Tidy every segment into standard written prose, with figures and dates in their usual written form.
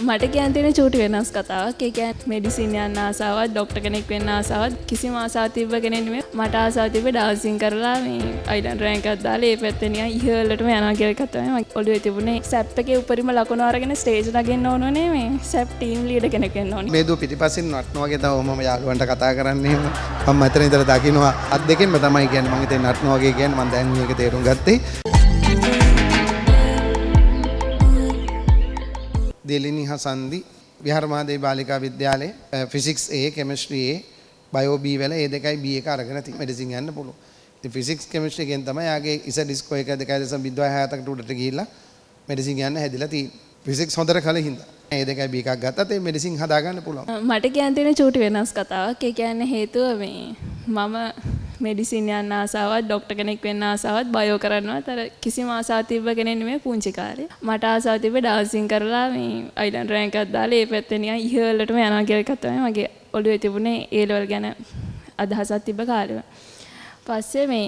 මට කියන්න තියෙන චූටි වෙනස් කතාවක්. ඒ කියන්නේ මෙඩිසින් යන්න ආසාවක්, ડોක්ටර් කෙනෙක් වෙන්න ආසාවක් කිසිම ආසාවක් තිබ්බ කෙනෙක් නෙමෙයි. මට ආසාව තිබ්බේ ඩාන්සින් කරලා මේ අයිලන්ඩ් රෑන්ක් එකක් දාලා ඒ පැත්තේ නිකන් ඉහළටම යනවා කියලා එකක් තමයි මගේ ඔළුවේ තිබුණේ. සැප් එකේ උඩරිම ලකුණු අරගෙන ස්ටේජ් නගින්න ඕනෝනේ මේ සැප් ටීම් ලීඩර් කෙනෙක් වෙන්න ඕනේ. මේ දු පිටිපස්සෙන් නටනවා වගේ තමයි මම යාළුවන්ට කතා කරන්නේ. මම මෙතන ඉඳලා දකින්නවා අත් දෙකෙන්ම තමයි කියන්නේ මම හිතේ නටනවා වගේ කියන්නේ මම දැන් මේක තේරුම් ගත්තේ. දෙලිනි හසන්දි විහාරමාදේ බාලිකා විද්‍යාලයේ physics A chemistry A bio B වල ඒ දෙකයි B එක අරගෙන තියෙන මෙඩිසින් යන්න පුළුවන්. ඉතින් ෆිසික්ස් කෙමිස්ට්‍රි එකෙන් තමයි යාගේ ඉස ඩිස්කෝ 1.067කට උඩට ගිහිල්ලා මෙඩිසින් යන්න හැදිලා තියෙන්නේ. ෆිසික්ස් හොඳට කලින් හින්දා. ඒ දෙකයි B එකක් ගත්තත් ඒ මෙඩිසින් හදාගන්න පුළුවන්. මට කියන්න තියෙන චූටි වෙනස් කතාවක්. ඒ කියන්නේ හේතුව මේ මම මෙඩිසින් යන්න ආසාවක්, ડોක්ටර් කෙනෙක් වෙන්න ආසාවක්, බයෝ කරන්නවත් අර කිසිම ආසාවක් තිබ්බ කෙනෙක් නෙමෙයි පුංචි කාලේ. මට ආසාව තිබ්බේ ඩාන්සින් කරලා මේ අයිලන්ඩ් රෑන්ක් එකක් දාලා ඒ පැත්තේ නිකන් ඉහළටම යනවා කියලා එකක් තමයි මගේ ඔළුවේ තිබුණේ A level ගැන අදහසක් තිබ්බ කාලේ. පස්සේ මේ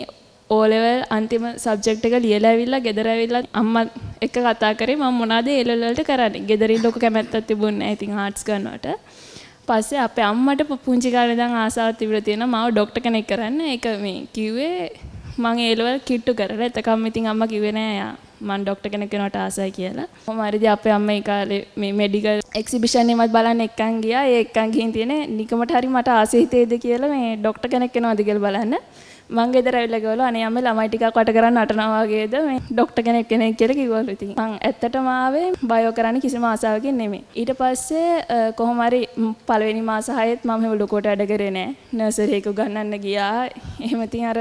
O level අන්තිම සබ්ජෙක්ට් එක ලියලා ඇවිල්ලා ගෙදර ඇවිල්ලා අම්මා එක්ක කතා කරේ මම මොනවද A level වලට කරන්නේ. ගෙදරින් ලොකු කැමැත්තක් තිබුණේ නැහැ. ඉතින් ආර්ට්ස් ගන්නවට. පස්සේ අපේ අම්මට පුංචි කාලේ ඉඳන් ආසාවක් තිබිලා තියෙනවා මාව ડોක්ටර් කෙනෙක් කරන්න. ඒක මේ කිව්වේ මම A level කිට්ටු කරලා. එතකම් ඉතින් අම්මා කිව්වේ නෑ යා මම ડોක්ටර් කෙනෙක් වෙනවට ආසයි කියලා. කොහොමරිදී අපේ අම්මා ඒ කාලේ මේ මෙඩිකල් එක්සිබිෂන් එකවත් බලන්න එක්කන් ගියා. ඒ එක්කන් ගිහින් තියෙන්නේ නිකමට හරි මට ආසෙ හිතේද කියලා මේ ડોක්ටර් කෙනෙක් වෙනවද කියලා බලන්න. මං ගෙදර ඇවිල්ලා ගිහලා අනේ අම්මේ ළමයි ටිකක් වට කරන් නටනවා වගේද මේ ડોක්ටර් කෙනෙක් කියලා කිව්වලු. ඉතින් මං ඇත්තටම ආවේ බයෝ කරන්න කිසිම ආසාවකින් නෙමෙයි. ඊට පස්සේ කොහොම හරි පළවෙනි මාස 6ෙත් මම හැම ලොකුවට වැඩ කරේ නෑ. නර්සරි එක ගන්නන්න ගියා. එහෙම ඉතින් අර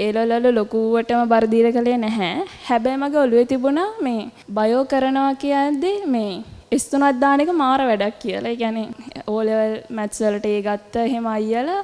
ඒලවල ලොකුවටම බර දීලා කලේ නැහැ. හැබැයි මගේ ඔළුවේ තිබුණා මේ බයෝ කරනවා කියද්දී මේ S3ක් දාන එක මාර වැඩක් කියලා. ඒ කියන්නේ O level maths වලට ඒ ගත්ත එහෙම අයියලා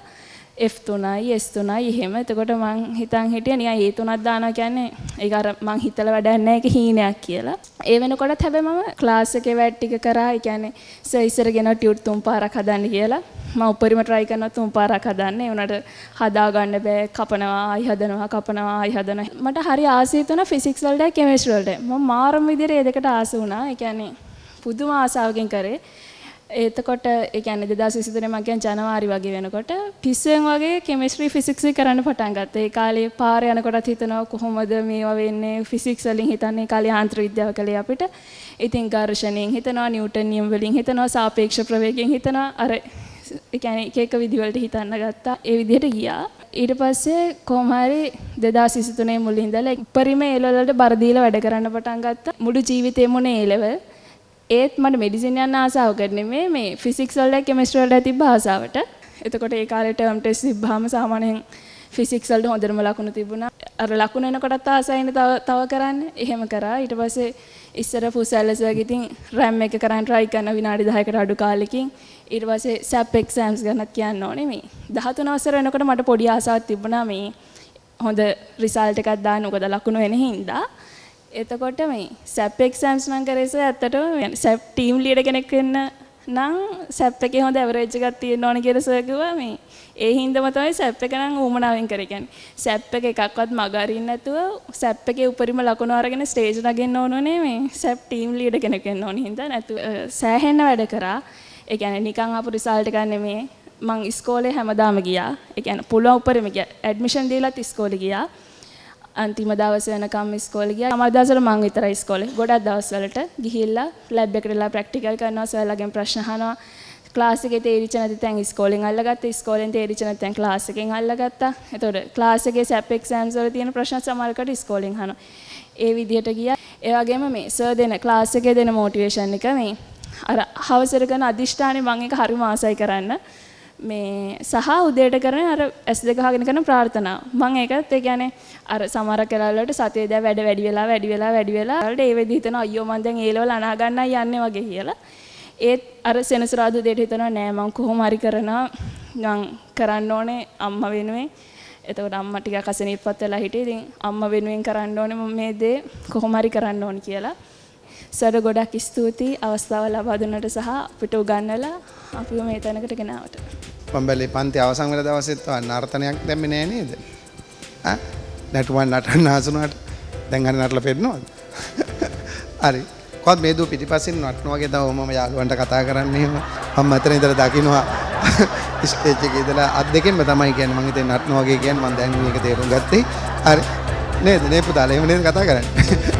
F3යි S3යි එහෙම. එතකොට මං හිතන් හිටියා නිකන් E3ක් දානවා කියන්නේ ඒක අර මං හිතලා වැඩක් නැහැ ඒක හීනයක් කියලා. ඒ වෙනකොටත් හැබැයි මම ක්ලාස් එකේ වැඩ ටික කරා. ඒ කියන්නේ සර් ඉස්සරගෙන ටියුට් 3 පාරක් හදන්න කියලා. මම උඩරිම try කරනවා 3 පාරක් හදන්න. ඒ උනට හදා ගන්න බෑ. කපනවා, ආයි හදනවා, කපනවා, ආයි හදනවා. මට හරි ආසයි තුන ෆිසික්ස් වලට කෙමිස්ට්‍රි වලට. මම මාරම විදිහට ඒ දෙකට ආස වුණා. ඒ කියන්නේ පුදුම ආසාවකින් කරේ. එතකොට ඒ කියන්නේ 2023 මම කියන්නේ ජනවාරි වගේ වෙනකොට පිස්සෙන් වගේ කෙමිස්ට්‍රි ෆිසික්ස් කරන්න පටන් ගත්තා. ඒ කාලේ පාර යනකොටත් හිතනවා කොහොමද මේවා වෙන්නේ ෆිසික්ස් වලින් හිතන්නේ කාලේ ආන්තර විද්‍යාව කලේ අපිට. ඉතින් ඝර්ෂණයෙන් හිතනවා නිව්ටන් නියම වලින් හිතනවා සාපේක්ෂ ප්‍රවේගයෙන් හිතනවා අර ඒ කියන්නේ එක විදි වලට හිතන්න ගත්තා. ඒ විදිහට ගියා. ඊට පස්සේ කොහොම හරි 2023 මුලින් ඉඳලා උඩරිම ඒ ලෙවල්ට බර දීලා වැඩ කරන්න පටන් ගත්තා. මුළු ජීවිතේම උනේ ඒ ලෙවල්. ඒත් මට මෙඩිසින් යන්න ආසාවකට නෙමෙයි මේ ෆිසික්ස් වලට කෙමිස්ට්‍රි වලට තිබ්බ ආසාවට. එතකොට ඒ කාලේ ටර්ම් ටෙස්ට් තිබ්බාම සාමාන්‍යයෙන් ෆිසික්ස් වලට හොඳටම ලකුණු තිබුණා. අර ලකුණු එනකොටත් ආසයිනේ තව කරන්න. එහෙම කරා. ඊට පස්සේ ඉස්සර ෆුසැලස් වගේ ඉතින් RAM එක කරන් try කරන විනාඩි 10කට අඩු කාලෙකින්. ඊට පස්සේ SAP exams ගන්නත් කියන්න ඕනේ මේ. 13 වසර වෙනකොට මට පොඩි ආසාවක් තිබුණා මේ හොඳ රිසල්ට් එකක් දාන්න. මොකද ලකුණු වෙන හින්දා. එතකොට මේ SAP exams නම් කරේස ඇත්තටම SAP team leader කෙනෙක් වෙන්න නම් SAP එකේ හොඳ average එකක් තියෙන්න ඕන කියලා සර් කිව්වා මේ. ඒ හින්දාම තමයි SAP එක නම් ඌමනාවෙන් කරේ. කියන්නේ SAP එක එකක්වත් මග අරින්න නැතුව SAP එකේ උඩරිම ලකුණු අරගෙන ස්ටේජ් නගින්න ඕනෝනේ මේ SAP team leader කෙනෙක් වෙන්න ඕන හින්දා නැතුව සෑහෙන්න වැඩ කරා. ඒ කියන්නේ නිකන් ආපු රිසල්ට් එකක් නෙමෙයි. මං ඉස්කෝලේ හැමදාම ගියා. ඒ කියන්නේ පුළුවන් උඩරිම ගියා. ඇඩ්මිෂන් දීලාත් ඉස්කෝලේ ගියා. අන්තිම දවසේ වෙනකම් ඉස්කෝලේ ගියා. සමහර දවස්වල මං විතරයි ඉස්කෝලේ. ගොඩක් දවස්වලට ගිහිල්ලා ලැබ් එකට ගිහලා ප්‍රැක්ටිකල් කරනවා, සර්ලාගෙන් ප්‍රශ්න අහනවා. ක්ලාස් එකේ තේරිච්ච නැති තැන් ඉස්කෝලෙන් අල්ලගත්තා. ඉස්කෝලෙන් තේරිච්ච නැති තැන් ක්ලාස් එකෙන් අල්ලගත්තා. එතකොට ක්ලාස් එකේ SAP exams වල තියෙන ප්‍රශ්න සමහරකට ඉස්කෝලෙන් අහනවා. ඒ විදිහට ගියා. ඒ වගේම මේ සර් දෙන ක්ලාස් එකේ දෙන මොටිවේෂන් එක මේ අර හවසට කරන අදිෂ්ඨානේ මම ඒක හරිම ආසයි කරන්න. මේ සහ උදේට කරන අර S2 ගහගෙන කරන ප්‍රාර්ථනා මම ඒකත් ඒ කියන්නේ අර සමහර කලාවල වලට සතියේ දැන් වැඩ වැඩි වෙලා වලට ඒ වෙදි හිතනවා අයියෝ මම දැන් ඒ ලෙවල් අනා ගන්නයි යන්නේ වගේ කියලා ඒත් අර සෙනසුරාදා උදේට හිතනවා නෑ මම කොහොම හරි කරනවා මං කරන්න ඕනේ අම්මා වෙනුවෙන් එතකොට අම්මා ටිකක් අසනීපත් වෙලා හිටියේ ඉතින් අම්මා වෙනුවෙන් කරන්න ඕනේ මම මේ දේ කොහොම හරි කරන්න ඕනේ කියලා සර් ගොඩක් ස්තුතියි අවස්ථාව ලබා දුන්නට සහ අපිට උගන්වලා අපිව මේ තැනකට ගෙනාවට මම බැලේ පන්ති අවසන් වෙන දවසෙත් නර්තනයක් දැම්මේ නෑ නේද? නටුවන් නටන්න හසුනාට දැන් හරි නටලා පෙන්නවද? හරි. මොකක්වත් මේ දූ පිටිපස්සෙන් නටනවා වගේ තමයි මම යාළුවන්ට කතා කරන්නේ එහෙම. මම මෙතන ඉඳලා දකින්නවා ස්ටේජ් එකේ ඉඳලා අත් දෙකෙන්ම තමයි කියන්නේ මම හිතේ නටනවා වගේ කියන්නේ මම දැන් මේක තේරුම් ගත්තේ. හරි. නේද නේ පුතාලා එහෙම නේද කතා කරන්නේ.